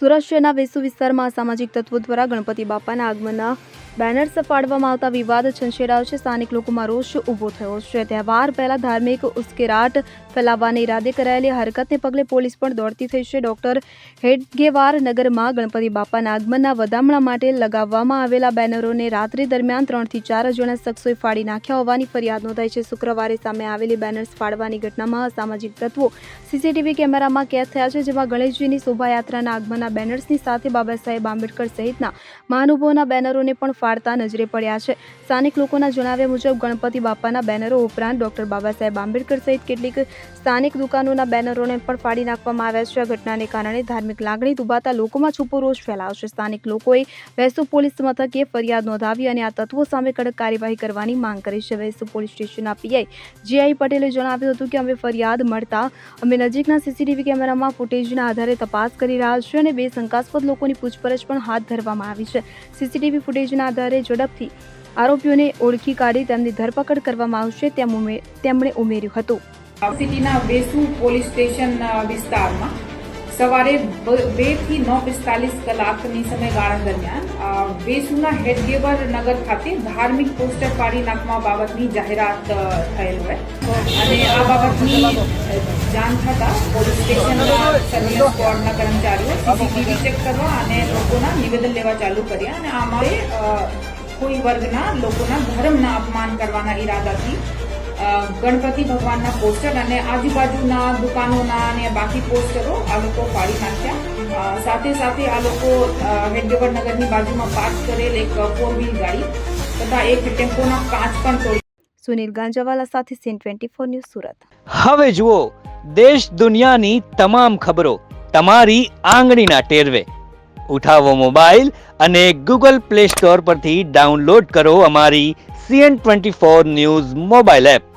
સુરત શહેરના વેસુ વિસ્તારમાં અસામાજિક તત્વો દ્વારા ગણપતિ બાપાના આગમનના બેનર્સ ફાડવામાં આવતા વિવાદ છંછેડાયો છે. સ્થાનિક લોકોમાં રોષ ઊભો થયો છે. તહેવાર પહેલા ધાર્મિક ઉશ્કેરાટ ફેલાવવાને ઈરાદે કરાયેલી હરકતને પગલે પોલીસ પણ દોડતી થઈ છે. ડોક્ટર હેડગેવાર નગરમાં ગણપતિ બાપાના આગમનના વધામણા માટે લગાવવામાં આવેલા બેનરોને રાત્રિ દરમિયાન 3 થી 4 જણા શખ્સોએ ફાડી નાખ્યા હોવાની ફરિયાદ નોંધાઈ છે. શુક્રવારે સામે આવેલી બેનર્સ ફાડવાની ઘટનામાં અસામાજિક તત્વો સીસીટીવી કેમેરામાં કેદ થયા છે, જેમાં ગણેશજીની શોભાયાત્રાના આગમનના બેનર્સની સાથે બાબા સાહેબ આંબેડકર સહિતના મહાનુભાવોના બેનરોને પણ ફાડતા નજરે પડ્યા છે. સ્થાનિક લોકોના જણાવ્યા મુજબ ગણપતિ બાપાના બેનરો ઉપરાંત ડોક્ટર બાબા સાહેબ આંબેડકર સહિત કેટલીક સ્થાનિક દુકાનોના બેનરોને પણ ફાડી નાખવામાં આવ્યા છે. આ ઘટનાને કારણે ધાર્મિક લાગણી દુભાતા લોકોમાં છૂપો રોષ ફેલાયો છે. સ્થાનિક લોકોએ વેસુ પોલીસ મથકે ફરિયાદ નોંધાવી અને આ તત્વો સામે કડક કાર્યવાહી કરવાની માંગ કરી છે. વેસુ પોલીસ સ્ટેશનના પીઆઈ જીઆઈ પટેલે જણાવ્યું હતું કે અમે ફરિયાદ મળતા અમે નજીકના સીસીટીવી કેમેરામાં ફૂટેજના આધારે તપાસ કરી રહ્યા છીએ અને 2 શંકાસ્પદ લોકોની પૂછપરછ પણ હાથ ધરવામાં આવી છે. સીસીટીવી ફૂટેજના આધારે ઝડપથી આરોપીઓને ઓળખી કાઢી તેમની ધરપકડ કરવામાં આવશે તેમણે ઉમેર્યું હતું. સિટીના વેસુ પોલીસ સ્ટેશન વિસ્તારમાં સવારે 2 થી 9:45 કલાકની સમયગાળા દરમિયાન વેસુના હેડગેવર નગર ખાતે ધાર્મિક પોસ્ટર ફાડી નાખવા બાબતની જાહેરાત થયેલ હોય અને આ બાબતની જાણ થતાં પોલીસ સ્ટેશનના સર્વેલન્સ સ્ક્વોડના કર્મચારીઓ સીસીટીવી ચેક કરવા અને લોકોના નિવેદન લેવા ચાલુ કર્યા અને આમાં કોઈ વર્ગના લોકોના ધર્મના અપમાન કરવાના ઈરાદાથી ગણપતિ ભગવાનના પોસ્ટર અને આજુબાજુના દુકાનોના અને બાકી પોસ્ટરો આ લોકો ફાડી નાખ્યા. સાથે સાથે આ લોકો હેડગેવર નગરની બાજુમાં પાર્ક કરેલ એક 4-વ્હીલ ગાડી તથા એક ટેમ્પોના કાચ પણ તોડી. સુનિલ ગાંજાવાલા સાથે સીન 24 ન્યૂઝ સુરત. હવે જુઓ દેશ દુનિયાની તમામ ખબરો તમારી આંગળીના ટેરવે. ઉઠાવો મોબાઈલ અને ગૂગલ પ્લે સ્ટોર પરથી ડાઉનલોડ કરો અમારી CN24 ન્યૂઝ મોબાઈલ એપ.